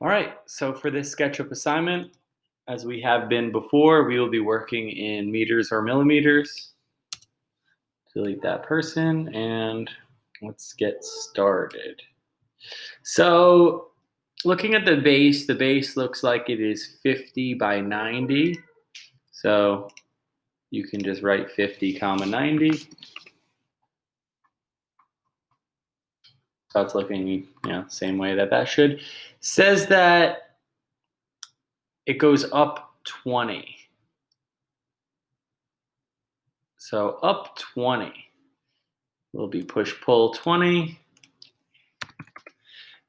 All right, so for this SketchUp assignment, as we have been before, we will be working in meters or millimeters. Delete that person and let's get started. So looking at the base looks like it is 50 by 90. So you can just write 50 comma 90. So it's looking, same way that should. Says that it goes up 20. So up 20 will be push-pull 20.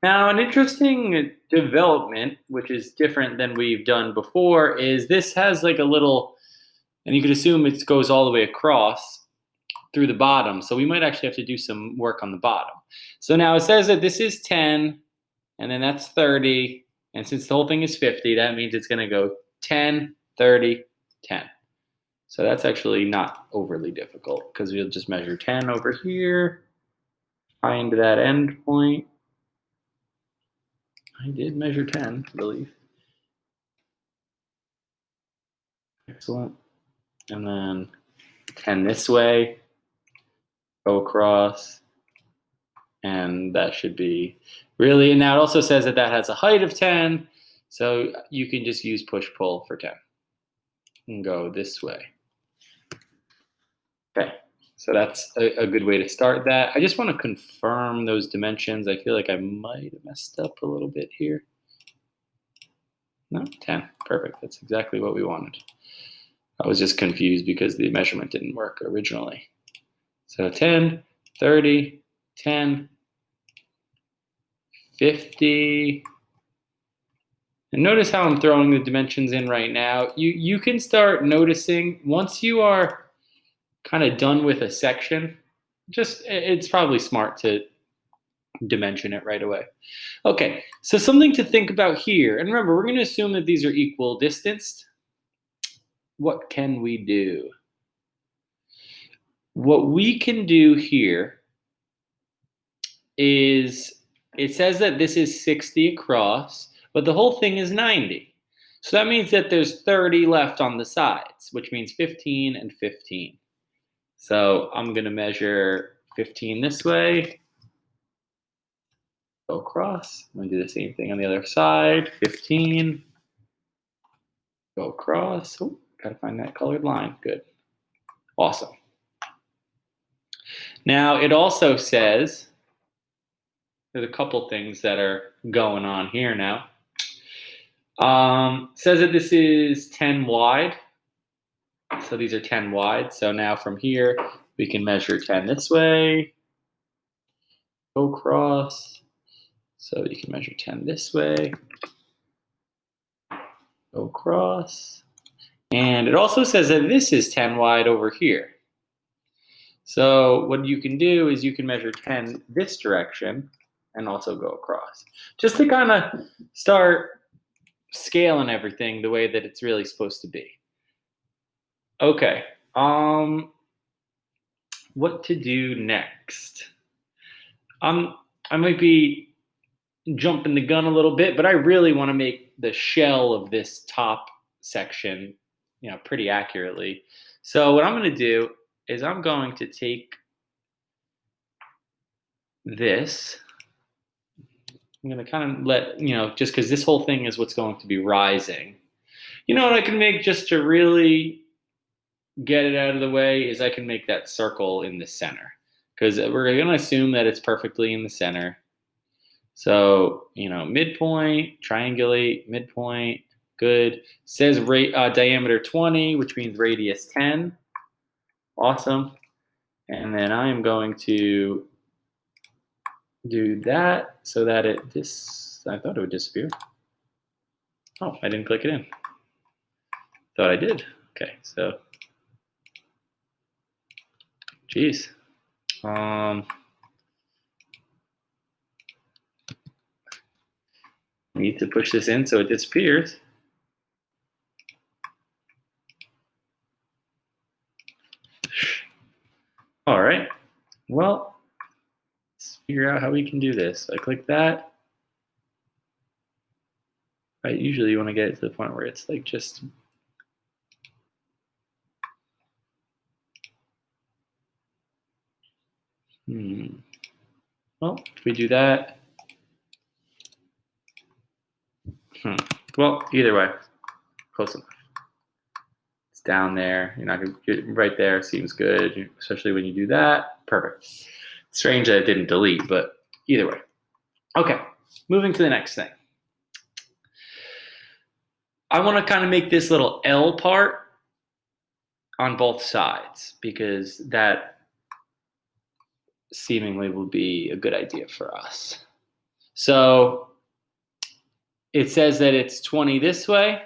Now, an interesting development, which is different than we've done before, is this has like a little, and you could assume it goes all the way across through the bottom. So we might actually have to do some work on the bottom. So now it says that this is 10, and then that's 30. And since the whole thing is 50, that means it's going to go 10, 30, 10. So that's actually not overly difficult because we'll just measure 10 over here, find that end point. I did measure 10, I believe. Excellent. And then 10 this way, go across, and that should be really, and now it also says that that has a height of 10, so you can just use push-pull for 10 and go this way. Okay, so that's a good way to start that. I just want to confirm those dimensions. I feel like I might have messed up a little bit here. No, 10, perfect, that's exactly what we wanted. I was just confused because the measurement didn't work originally. So 10, 30, 10, 50. And notice how I'm throwing the dimensions in right now. You can start noticing once you are kind of done with a section, it's probably smart to dimension it right away. Okay, so something to think about here. And remember, we're going to assume that these are equal distanced. What can we do? What we can do here is it says that this is 60 across, but the whole thing is 90. So that means that there's 30 left on the sides, which means 15 and 15. So I'm going to measure 15 this way, go across. I'm going to do the same thing on the other side. 15, go across. Oh, got to find that colored line. Good. Awesome. Now, it also says, there's a couple things that are going on here now. Says that this is 10 wide. So these are 10 wide. So now from here, we can measure 10 this way, go across. So you can measure 10 this way, go across. And it also says that this is 10 wide over here. So what you can do is you can measure 10 this direction and also go across. Just to kind of start scaling everything the way that it's really supposed to be. Okay, what to do next? I might be jumping the gun a little bit, but I really want to make the shell of this top section, pretty accurately. So what I'm going to do is I'm going to take this. I'm going to kind of let, just because this whole thing is what's going to be rising. You know what I can make just to really get it out of the way is I can make that circle in the center, because we're going to assume that it's perfectly in the center. So, midpoint, triangulate, midpoint, good. Says diameter 20, which means radius 10. Awesome. And then I am going to do that so that I thought it would disappear. Oh, I didn't click it in. Thought I did. Okay, so, geez. Need to push this in so it disappears. All right, well, let's figure out how we can do this. I click that. right? Usually you want to get it to the point where it's like just well, if we do that, well, either way, close enough. It's down there. You're not gonna get right there. Seems good, especially when you do that. Perfect. Strange that it didn't delete, but either way. Okay, moving to the next thing. I want to kind of make this little L part on both sides because that seemingly will be a good idea for us. So it says that it's 20 this way.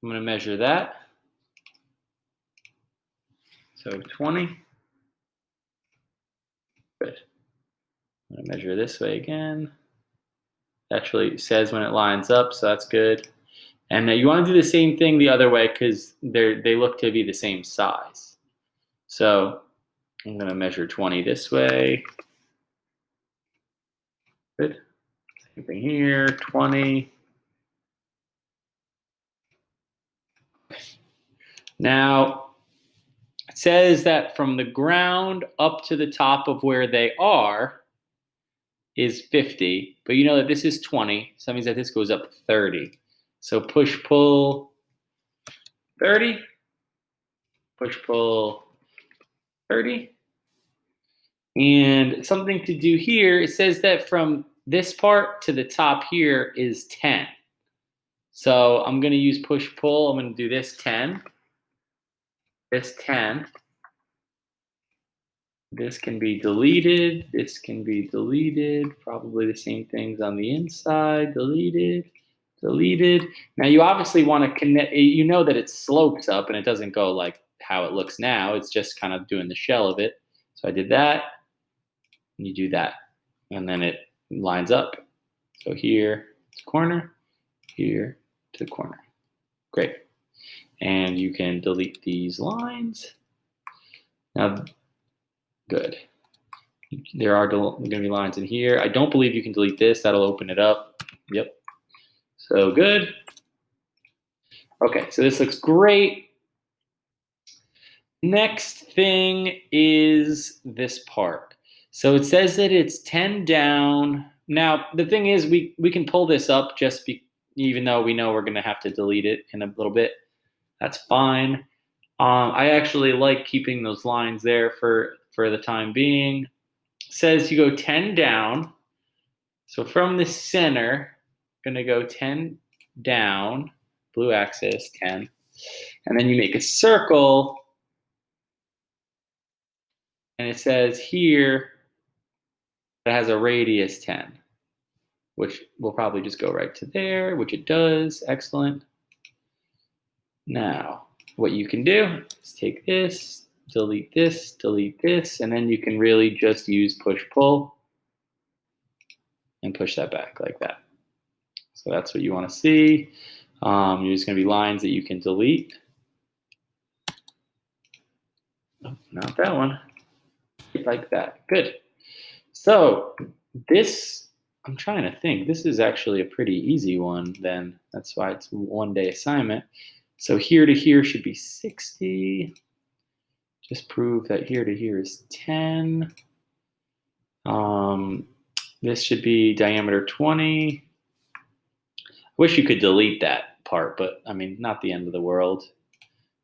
I'm going to measure that. So 20. Good. I'm going to measure this way again. Actually says when it lines up, so that's good. And you want to do the same thing the other way because they look to be the same size. So I'm going to measure 20 this way. Good. Same thing here, 20. Now, it says that from the ground up to the top of where they are is 50, but you know that this is 20, so that means that this goes up 30. So push, pull, 30, push, pull, 30. And something to do here, it says that from this part to the top here is 10. So I'm going to use push, pull. I'm going to do this 10, this 10. This can be deleted. This can be deleted. Probably the same things on the inside. Deleted, deleted. Now you obviously want to connect. You know that it slopes up and it doesn't go like how it looks now. It's just kind of doing the shell of it. So I did that. And you do that. And then it lines up. So here to corner, here to the corner. Great. And you can delete these lines. Now, good. There are going to be lines in here. I don't believe you can delete this. That'll open it up. Yep. So good. Okay, so this looks great. Next thing is this part. So it says that it's 10 down. Now, the thing is we can pull this up even though we know we're going to have to delete it in a little bit. That's fine. I actually like keeping those lines there for the time being. Says you go 10 down. So from the center, going to go 10 down, blue axis, 10. And then you make a circle. And it says here it has a radius 10, which will probably just go right to there, which it does. Excellent. Now, what you can do is take this, delete this, and then you can really just use push-pull and push that back like that. So that's what you want to see. There's going to be lines that you can delete. Oh, not that one. Like that. Good. So this, I'm trying to think. This is actually a pretty easy one then. That's why it's a one-day assignment. So here to here should be 60. Just prove that here to here is 10. This should be diameter 20. I wish you could delete that part, but I mean, not the end of the world.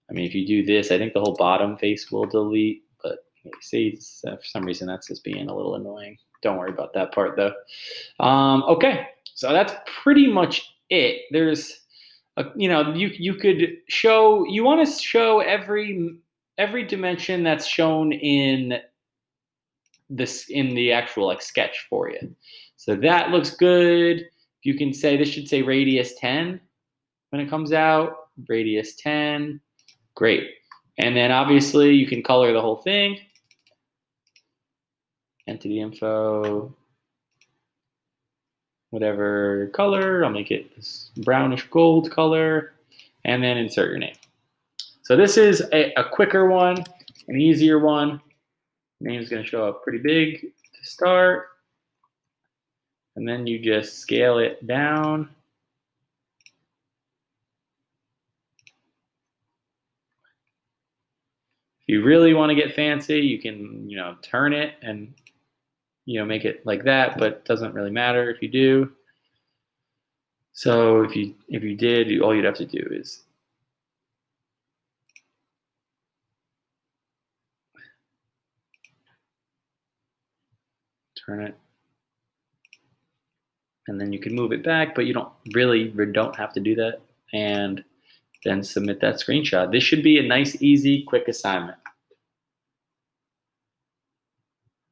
I mean, if you do this, I think the whole bottom face will delete, but you see, for some reason, that's just being a little annoying. Don't worry about that part though. Okay, so that's pretty much it. There's, you could show, you want to show every dimension that's shown in the actual like sketch for you. So that looks good. You can say this should say radius 10 when it comes out. Radius 10. Great. And then obviously you can color the whole thing. Entity info, whatever color. I'll make it this brownish gold color, and then insert your name. So this is a quicker one, an easier one. Name is going to show up pretty big to start. And then you just scale it down you really want to get fancy, you can, turn it and, make it like that, but it doesn't really matter if you do. So if you did, all you'd have to do is turn it, and then you can move it back, but you don't have to do that, and then submit that screenshot. This should be a nice, easy, quick assignment.